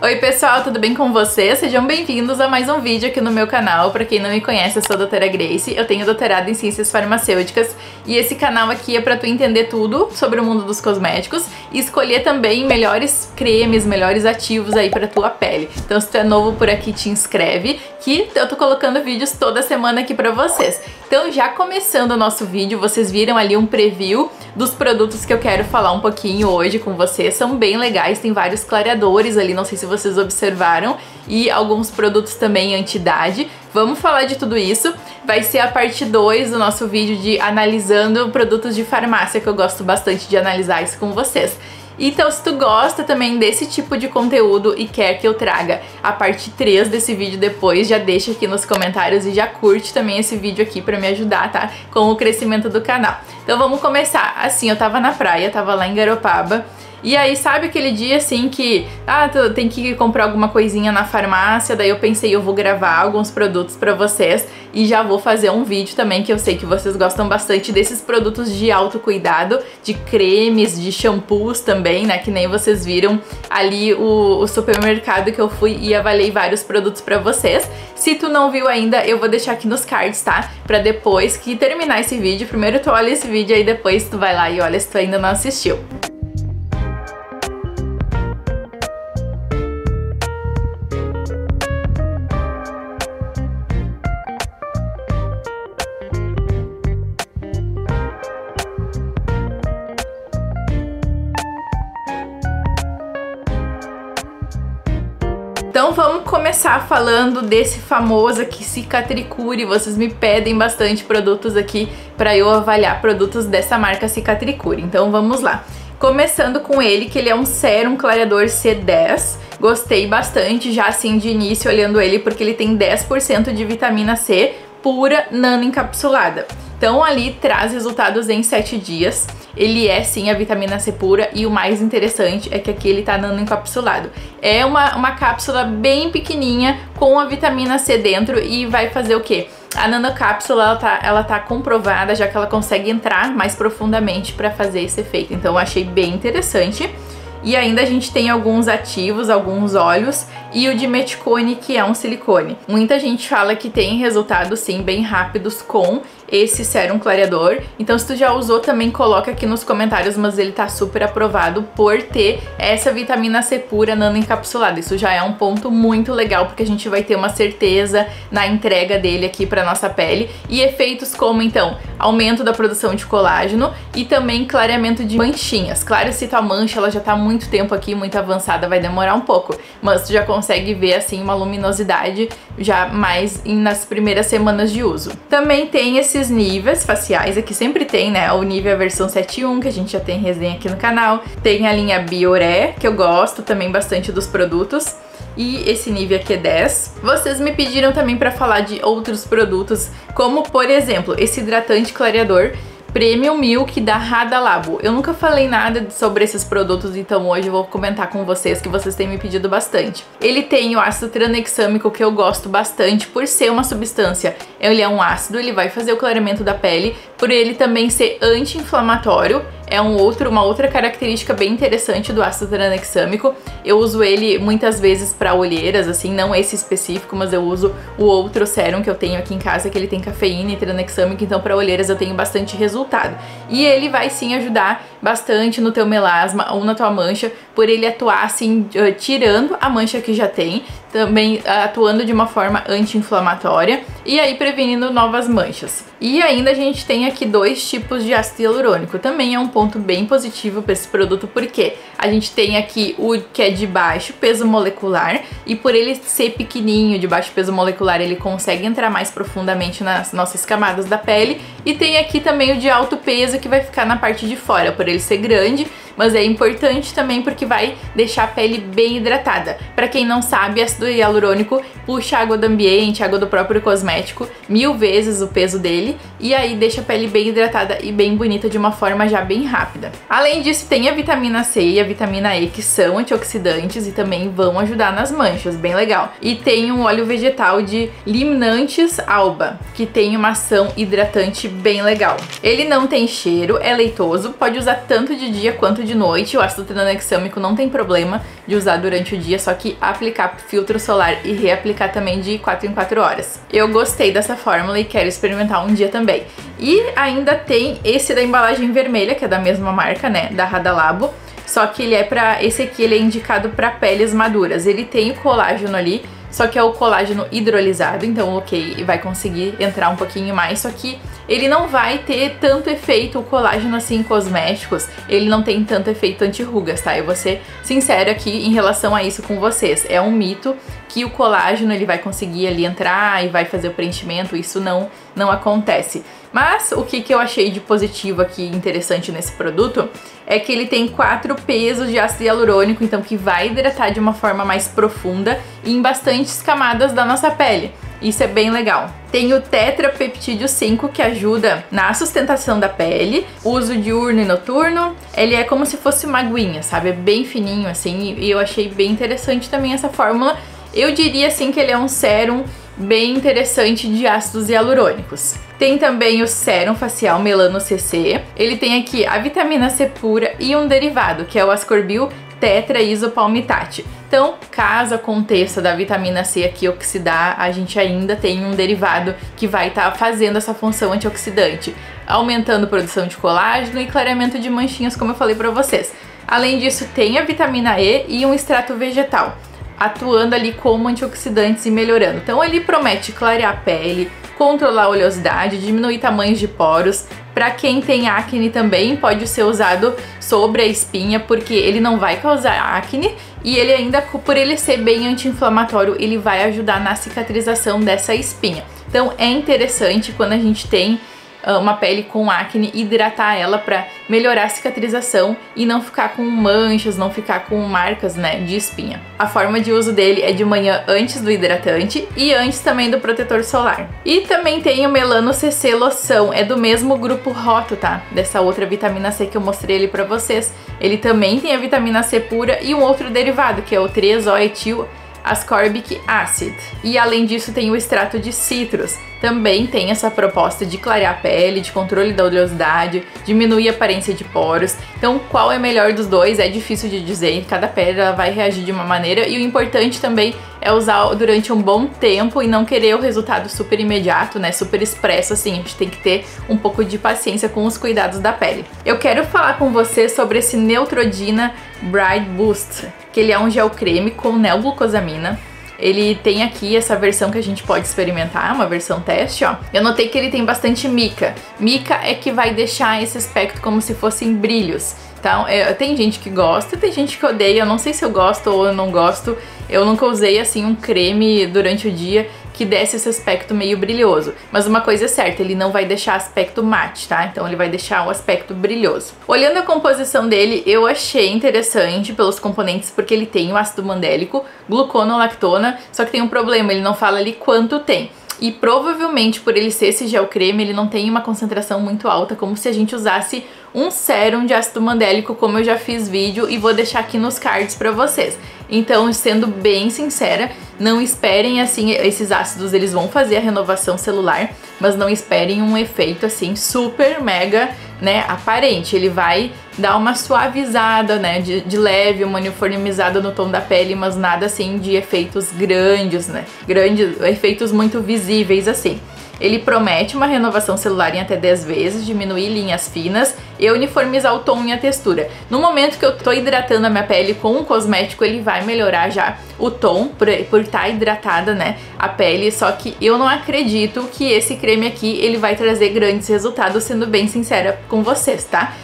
Oi pessoal, tudo bem com vocês? Sejam bem-vindos a mais um vídeo aqui no meu canal. Pra quem não me conhece, eu sou a doutora Grace, eu tenho doutorado em Ciências Farmacêuticas e esse canal aqui é pra tu entender tudo sobre o mundo dos cosméticos e escolher também melhores cremes, melhores ativos aí pra tua pele. Então se tu é novo por aqui, te inscreve que eu tô colocando vídeos toda semana aqui pra vocês. Então já começando o nosso vídeo, vocês viram ali um preview dos produtos que eu quero falar um pouquinho hoje com vocês. São bem legais, tem vários clareadores ali, não sei se vocês observaram, e alguns produtos também anti-idade. Vamos falar de tudo isso. Vai ser a parte 2 do nosso vídeo de analisando produtos de farmácia, que eu gosto bastante de analisar isso com vocês. Então, se tu gosta também desse tipo de conteúdo e quer que eu traga a parte 3 desse vídeo depois, já deixa aqui nos comentários e já curte também esse vídeo aqui pra me ajudar, tá? Com o crescimento do canal. Então vamos começar. Assim, eu tava na praia, tava lá em Garopaba. E aí, sabe aquele dia assim que, tu tem que comprar alguma coisinha na farmácia, daí eu pensei, eu vou gravar alguns produtos pra vocês e já vou fazer um vídeo também, que eu sei que vocês gostam bastante desses produtos de autocuidado, de cremes, de shampoos também, né, que nem vocês viram ali o supermercado que eu fui e avaliei vários produtos pra vocês. Se tu não viu ainda, eu vou deixar aqui nos cards, tá? Pra depois que terminar esse vídeo, primeiro tu olha esse vídeo, aí depois tu vai lá e olha se tu ainda não assistiu. Então vamos começar falando desse famoso aqui, Cicatricure. Vocês me pedem bastante produtos aqui para eu avaliar produtos dessa marca Cicatricure. Então vamos lá. Começando com ele, que ele é um sérum clareador C10. Gostei bastante já assim de início olhando ele, porque ele tem 10% de vitamina C pura nano encapsulada. Então ali traz resultados em 7 dias. Ele é sim a vitamina C pura e o mais interessante é que aqui ele tá nano encapsulado. É uma cápsula bem pequenininha com a vitamina C dentro e vai fazer o quê? A nanocápsula ela tá comprovada, já que ela consegue entrar mais profundamente para fazer esse efeito. Então eu achei bem interessante. E ainda a gente tem alguns ativos, alguns óleos e o dimeticone, que é um silicone. Muita gente fala que tem resultados sim bem rápidos com esse sérum clareador. Então se tu já usou também coloca aqui nos comentários, mas ele tá super aprovado por ter essa vitamina C pura nano encapsulada. Isso já é um ponto muito legal, porque a gente vai ter uma certeza na entrega dele aqui pra nossa pele. E efeitos como então aumento da produção de colágeno e também clareamento de manchinhas. Claro, se tua mancha ela já tá muito tempo aqui, muito avançada, vai demorar um pouco, mas tu já consegue ver assim uma luminosidade já mais nas primeiras semanas de uso. Também tem esses níveis faciais, aqui sempre tem, né, o nível versão 7.1, que a gente já tem resenha aqui no canal. Tem a linha Bioré, que eu gosto também bastante dos produtos. E esse nível aqui é 10. Vocês me pediram também para falar de outros produtos, como por exemplo, esse hidratante clareador Premium Milk da Rada Labo. Eu nunca falei nada sobre esses produtos, então hoje eu vou comentar com vocês, que vocês têm me pedido bastante. Ele tem o ácido tranexâmico, que eu gosto bastante por ser uma substância. Ele é um ácido, ele vai fazer o clareamento da pele, por ele também ser anti-inflamatório. É uma outra característica bem interessante do ácido tranexâmico. Eu uso ele muitas vezes para olheiras, assim, não esse específico, mas eu uso o outro sérum que eu tenho aqui em casa, que ele tem cafeína e tranexâmico, então para olheiras eu tenho bastante resultado. E ele vai sim ajudar bastante no teu melasma ou na tua mancha, por ele atuar assim, tirando a mancha que já tem, também atuando de uma forma anti-inflamatória e aí prevenindo novas manchas. E ainda a gente tem aqui 2 tipos de ácido hialurônico. Também é um ponto bem positivo para esse produto, porque a gente tem aqui o que é de baixo peso molecular, e por ele ser pequenininho, de baixo peso molecular, ele consegue entrar mais profundamente nas nossas camadas da pele. E tem aqui também o de alto peso, que vai ficar na parte de fora, por ele ser grande, mas é importante também porque vai deixar a pele bem hidratada. Para quem não sabe, ácido hialurônico puxa água do ambiente, água do próprio cosmético, 1000 vezes o peso dele, e aí deixa a pele bem hidratada e bem bonita de uma forma já bem rápida. Além disso, tem a vitamina C e a vitamina E, que são antioxidantes e também vão ajudar nas manchas, bem legal. E tem um óleo vegetal de Limnanthus alba, que tem uma ação hidratante bem legal. Ele não tem cheiro, é leitoso, pode usar tanto de dia quanto de noite. O ácido tranexâmico não tem problema de usar durante o dia, só que aplicar filtro solar e reaplicar também de 4 em 4 horas. Eu gostei dessa fórmula e quero experimentar um dia também. E ainda tem esse da embalagem vermelha, que é da mesma marca, né, da Radalabo, só que esse aqui ele é indicado para peles maduras. Ele tem o colágeno ali, só que é o colágeno hidrolisado, então ok, vai conseguir entrar um pouquinho mais, só que ele não vai ter tanto efeito, o colágeno assim em cosméticos, ele não tem tanto efeito anti-rugas, tá? Eu vou ser sincera aqui em relação a isso com vocês. É um mito que o colágeno ele vai conseguir ali entrar e vai fazer o preenchimento, isso não acontece. Mas o que eu achei de positivo aqui, interessante nesse produto, é que ele tem 4 pesos de ácido hialurônico, então que vai hidratar de uma forma mais profunda e em bastantes camadas da nossa pele. Isso é bem legal. Tem o tetrapeptídeo 5, que ajuda na sustentação da pele, uso diurno e noturno. Ele é como se fosse uma aguinha, sabe? É bem fininho assim, e eu achei bem interessante também essa fórmula. Eu diria assim que ele é um sérum bem interessante de ácidos hialurônicos. Tem também o sérum facial Melano CC. Ele tem aqui a vitamina C pura e um derivado, que é o ascorbil tetraisopalmitate. Então, caso aconteça da vitamina C aqui oxidar, a gente ainda tem um derivado que vai estar fazendo essa função antioxidante, aumentando a produção de colágeno e clareamento de manchinhas, como eu falei pra vocês. Além disso, tem a vitamina E e um extrato vegetal, atuando ali como antioxidantes e melhorando. Então ele promete clarear a pele, controlar a oleosidade, diminuir tamanhos de poros. Para quem tem acne também pode ser usado sobre a espinha, porque ele não vai causar acne e ele ainda, por ele ser bem anti-inflamatório, ele vai ajudar na cicatrização dessa espinha. Então é interessante quando a gente tem uma pele com acne, hidratar ela para melhorar a cicatrização e não ficar com manchas, não ficar com marcas, né, de espinha. A forma de uso dele é de manhã antes do hidratante e antes também do protetor solar. E também tem o Melano CC loção, é do mesmo grupo Roto, tá? Dessa outra vitamina C que eu mostrei ali pra vocês. Ele também tem a vitamina C pura e um outro derivado, que é o 3-O-etil ascorbic acid. E além disso tem o extrato de citros. Também tem essa proposta de clarear a pele, de controle da oleosidade, diminuir a aparência de poros. Então, qual é melhor dos dois? É difícil de dizer, cada pele ela vai reagir de uma maneira e o importante também é usar durante um bom tempo e não querer o resultado super imediato, né, super expresso assim. A gente tem que ter um pouco de paciência com os cuidados da pele. Eu quero falar com você sobre esse Neutrogena Bright Boost, que ele é um gel creme com neoglucosamina. Ele tem aqui essa versão que a gente pode experimentar, uma versão teste, ó. Eu notei que ele tem bastante mica. Mica é que vai deixar esse aspecto como se fossem brilhos. Então, tem gente que gosta, tem gente que odeia. Eu não sei se eu gosto ou eu não gosto. Eu nunca usei, assim, um creme durante o dia que desse esse aspecto meio brilhoso. Mas uma coisa é certa, ele não vai deixar aspecto mate, tá? Então ele vai deixar o aspecto brilhoso. Olhando a composição dele, eu achei interessante pelos componentes, porque ele tem o ácido mandélico, gluconolactona, só que tem um problema, ele não fala ali quanto tem. E provavelmente por ele ser esse gel creme, ele não tem uma concentração muito alta, como se a gente usasse um sérum de ácido mandélico, como eu já fiz vídeo e vou deixar aqui nos cards pra vocês. Então, sendo bem sincera, não esperem assim, esses ácidos eles vão fazer a renovação celular, mas não esperem um efeito assim super mega, né, aparente. Ele vai dar uma suavizada, né, de leve, uma uniformizada no tom da pele, mas nada assim de efeitos grandes, né, efeitos muito visíveis assim. Ele promete uma renovação celular em até 10 vezes, diminuir linhas finas e uniformizar o tom e a textura. No momento que eu tô hidratando a minha pele com um cosmético, ele vai melhorar já o tom, por estar hidratada, né, a pele. Só que eu não acredito que esse creme aqui, ele vai trazer grandes resultados, sendo bem sincera com vocês, tá?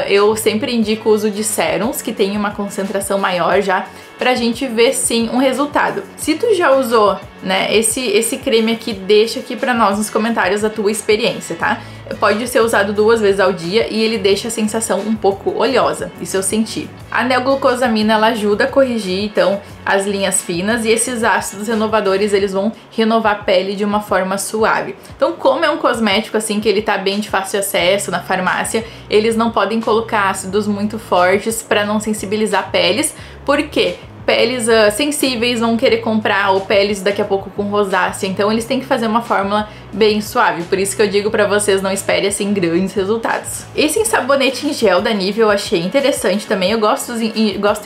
Eu sempre indico o uso de sérums, que tem uma concentração maior já, pra gente ver sim um resultado. Se tu já usou, né, esse creme aqui, deixa aqui pra nós nos comentários a tua experiência, tá? pode ser usado 2 vezes ao dia e ele deixa a sensação um pouco oleosa, isso eu senti. A neoglucosamina, ela ajuda a corrigir, então, as linhas finas, e esses ácidos renovadores, eles vão renovar a pele de uma forma suave. Então, como é um cosmético, assim, que ele tá bem de fácil acesso na farmácia, eles não podem colocar ácidos muito fortes para não sensibilizar peles, porque peles sensíveis vão querer comprar, ou peles daqui a pouco com rosácea, então eles têm que fazer uma fórmula bem suave, por isso que eu digo pra vocês, não espere assim grandes resultados. Esse sabonete em gel da Nivea eu achei interessante também, eu gosto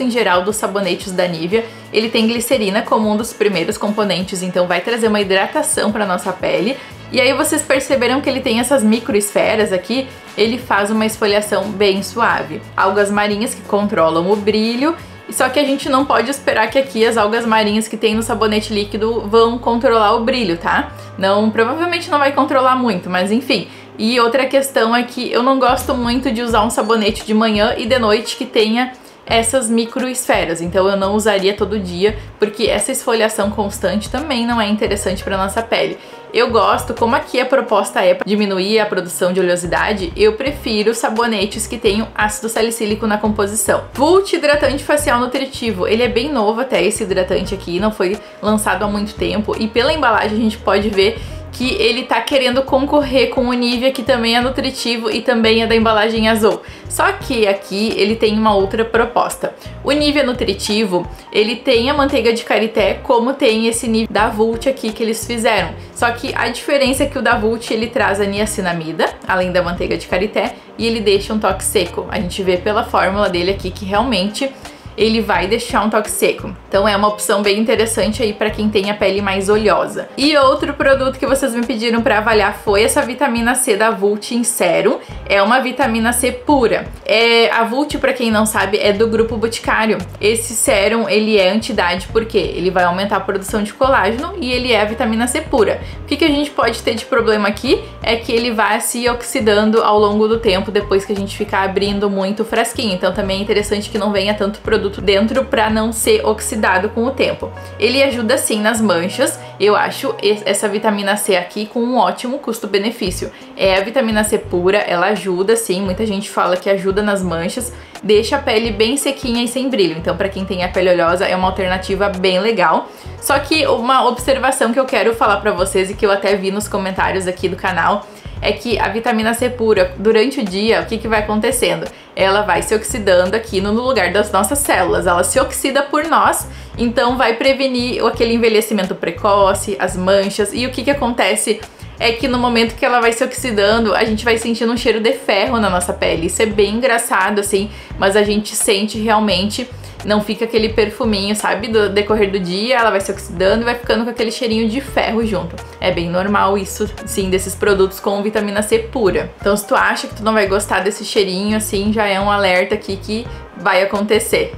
em geral dos sabonetes da Nivea, ele tem glicerina como um dos primeiros componentes, então vai trazer uma hidratação pra nossa pele, e aí vocês perceberam que ele tem essas microesferas aqui, ele faz uma esfoliação bem suave. Algas marinhas que controlam o brilho, só que a gente não pode esperar que aqui as algas marinhas que tem no sabonete líquido vão controlar o brilho, tá? Não, provavelmente não vai controlar muito, mas enfim. E outra questão é que eu não gosto muito de usar um sabonete de manhã e de noite que tenha essas microesferas, então eu não usaria todo dia, porque essa esfoliação constante também não é interessante para nossa pele. Eu gosto, como aqui a proposta é para diminuir a produção de oleosidade, eu prefiro sabonetes que tenham ácido salicílico na composição. Vult Hidratante Facial Nutritivo, ele é bem novo até, esse hidratante aqui, não foi lançado há muito tempo, e pela embalagem a gente pode ver que ele tá querendo concorrer com o Nivea, que também é nutritivo e também é da embalagem azul. Só que aqui ele tem uma outra proposta. O Nivea nutritivo, ele tem a manteiga de karité, como tem esse Nivea da Vult aqui que eles fizeram. Só que a diferença é que o da Vult, ele traz a niacinamida, além da manteiga de karité, e ele deixa um toque seco. A gente vê pela fórmula dele aqui que realmente ele vai deixar um toque seco. Então é uma opção bem interessante aí para quem tem a pele mais oleosa. E outro produto que vocês me pediram para avaliar foi essa vitamina C da Vult em sérum. É uma vitamina C pura. A Vult, para quem não sabe, é do grupo Boticário. Esse sérum, ele é anti-idade porque ele vai aumentar a produção de colágeno e ele é a vitamina C pura. O que a gente pode ter de problema aqui é que ele vai se oxidando ao longo do tempo depois que a gente ficar abrindo muito o frasquinho. Então também é interessante que não venha tanto produto dentro para não ser oxidado com o tempo. Ele ajuda sim nas manchas, eu acho essa vitamina C aqui com um ótimo custo-benefício. É a vitamina C pura, ela ajuda sim, muita gente fala que ajuda nas manchas, deixa a pele bem sequinha e sem brilho, então para quem tem a pele oleosa é uma alternativa bem legal. Só que uma observação que eu quero falar para vocês e que eu até vi nos comentários aqui do canal é que a vitamina C pura, durante o dia, o que vai acontecendo? Ela vai se oxidando aqui no lugar das nossas células, ela se oxida por nós, então vai prevenir aquele envelhecimento precoce, as manchas, e o que acontece é que no momento que ela vai se oxidando, a gente vai sentindo um cheiro de ferro na nossa pele. Isso é bem engraçado, assim, mas a gente sente realmente, não fica aquele perfuminho, sabe, do decorrer do dia, ela vai se oxidando e vai ficando com aquele cheirinho de ferro junto. É bem normal isso, sim, desses produtos com vitamina C pura. Então se tu acha que tu não vai gostar desse cheirinho, assim, já é um alerta aqui que vai acontecer.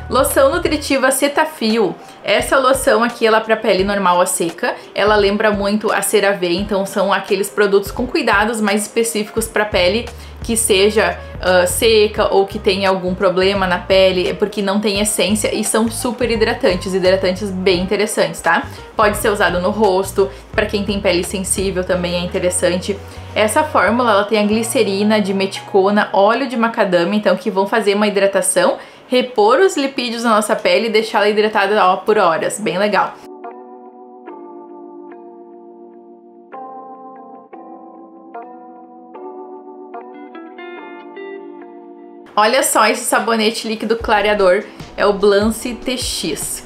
Loção nutritiva Cetaphil. Essa loção aqui, ela é para pele normal a seca. Ela lembra muito a CeraVe, então são aqueles produtos com cuidados mais específicos para pele que seja seca ou que tenha algum problema na pele, porque não tem essência e são super hidratantes bem interessantes, tá? Pode ser usado no rosto, para quem tem pele sensível também é interessante. Essa fórmula, ela tem a glicerina, dimeticona, óleo de macadâmia, então que vão fazer uma hidratação, repor os lipídios na nossa pele e deixá-la hidratada por horas, bem legal. Olha só esse sabonete líquido clareador, é o Blancy TX.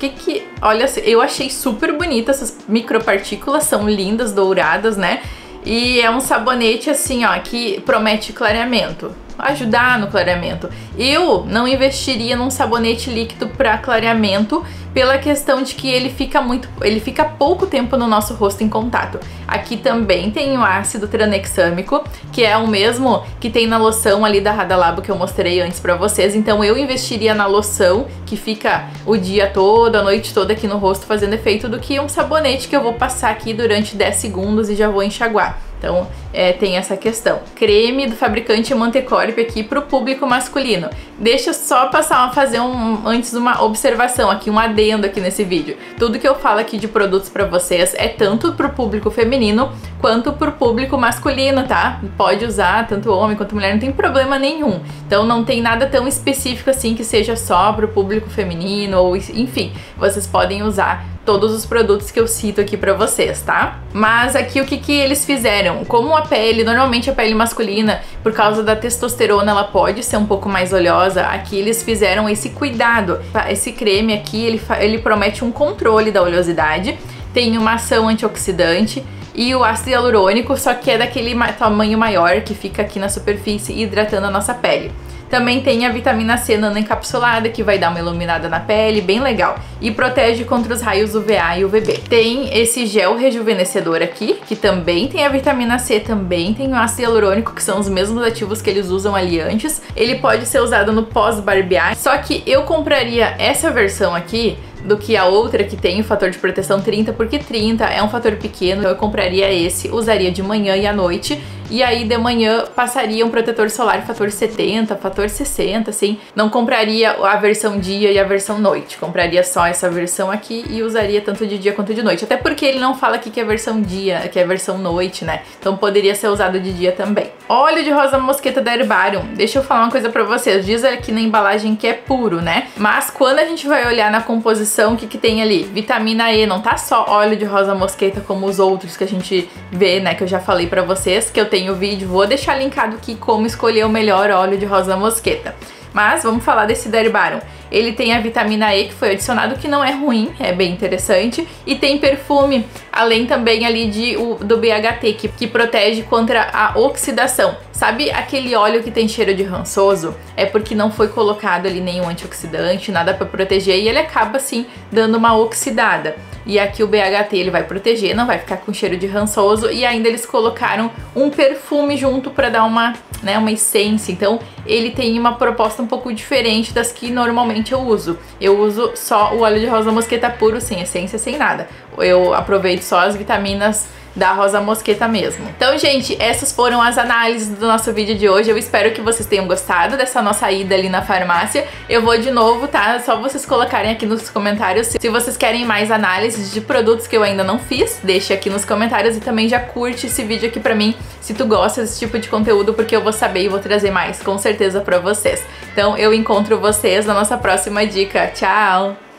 Olha, eu achei super bonita, essas micropartículas são lindas, douradas, né? E é um sabonete assim, ó, que promete clareamento, ajudar no clareamento. Eu não investiria num sabonete líquido para clareamento pela questão de que ele fica pouco tempo no nosso rosto em contato. Aqui também tem o ácido tranexâmico, que é o mesmo que tem na loção ali da Rada Labo que eu mostrei antes pra vocês. Então eu investiria na loção que fica o dia todo, a noite toda aqui no rosto fazendo efeito, do que um sabonete que eu vou passar aqui durante 10 segundos e já vou enxaguar. Então tem essa questão. Creme do fabricante Mantecorp aqui pro público masculino. Deixa eu só fazer antes uma observação aqui, um adendo aqui nesse vídeo. Tudo que eu falo aqui de produtos pra vocês é tanto pro público feminino quanto pro público masculino, tá? Pode usar tanto homem quanto mulher, não tem problema nenhum. Então não tem nada tão específico assim que seja só pro público feminino ou enfim, vocês podem usar todos os produtos que eu cito aqui pra vocês, tá? Mas aqui o que eles fizeram? Como a pele, normalmente a pele masculina, por causa da testosterona, ela pode ser um pouco mais oleosa, aqui eles fizeram esse cuidado. Esse creme aqui, ele promete um controle da oleosidade, tem uma ação antioxidante e o ácido hialurônico, só que é daquele tamanho maior que fica aqui na superfície hidratando a nossa pele. Também tem a vitamina C nanoencapsulada, que vai dar uma iluminada na pele, bem legal. E protege contra os raios UVA e UVB. Tem esse gel rejuvenescedor aqui, que também tem a vitamina C, também tem o ácido hialurônico, que são os mesmos ativos que eles usam ali antes. Ele pode ser usado no pós-barbear, só que eu compraria essa versão aqui do que a outra que tem o fator de proteção 30, porque 30 é um fator pequeno, então eu compraria esse, usaria de manhã e à noite, e aí de manhã passaria um protetor solar fator 70, fator 60, assim. Não compraria a versão dia e a versão noite, compraria só essa versão aqui e usaria tanto de dia quanto de noite, até porque ele não fala aqui que é versão dia, que é versão noite, né? Então poderia ser usado de dia também. Óleo de rosa mosqueta da Herbarium, deixa eu falar uma coisa pra vocês, diz aqui na embalagem que é puro, né? Mas quando a gente vai olhar na composição, o que tem ali? Vitamina E, não tá só óleo de rosa mosqueta como os outros que a gente vê, né? Que eu já falei pra vocês, que eu tenho o vídeo, vou deixar linkado aqui como escolher o melhor óleo de rosa mosqueta. Mas vamos falar desse da Herbarium. Ele tem a vitamina E que foi adicionado, que não é ruim, é bem interessante. E tem perfume, além também ali do BHT, que protege contra a oxidação. Sabe aquele óleo que tem cheiro de rançoso? É porque não foi colocado ali nenhum antioxidante, nada pra proteger, e ele acaba assim dando uma oxidada. E aqui o BHT ele vai proteger, não vai ficar com cheiro de rançoso, e ainda eles colocaram um perfume junto pra dar uma essência. Então ele tem uma proposta um pouco diferente das que normalmente eu uso. Eu uso só o óleo de rosa mosqueta puro, sem essência, sem nada. Eu aproveito só as vitaminas da rosa mosqueta mesmo. Então, gente, essas foram as análises do nosso vídeo de hoje. Eu espero que vocês tenham gostado dessa nossa ida ali na farmácia. Eu vou de novo, tá? Só vocês colocarem aqui nos comentários se vocês querem mais análises de produtos que eu ainda não fiz. Deixa aqui nos comentários e também já curte esse vídeo aqui pra mim, se tu gosta desse tipo de conteúdo, porque eu vou saber e vou trazer mais, com certeza, pra vocês. Então, eu encontro vocês na nossa próxima dica. Tchau!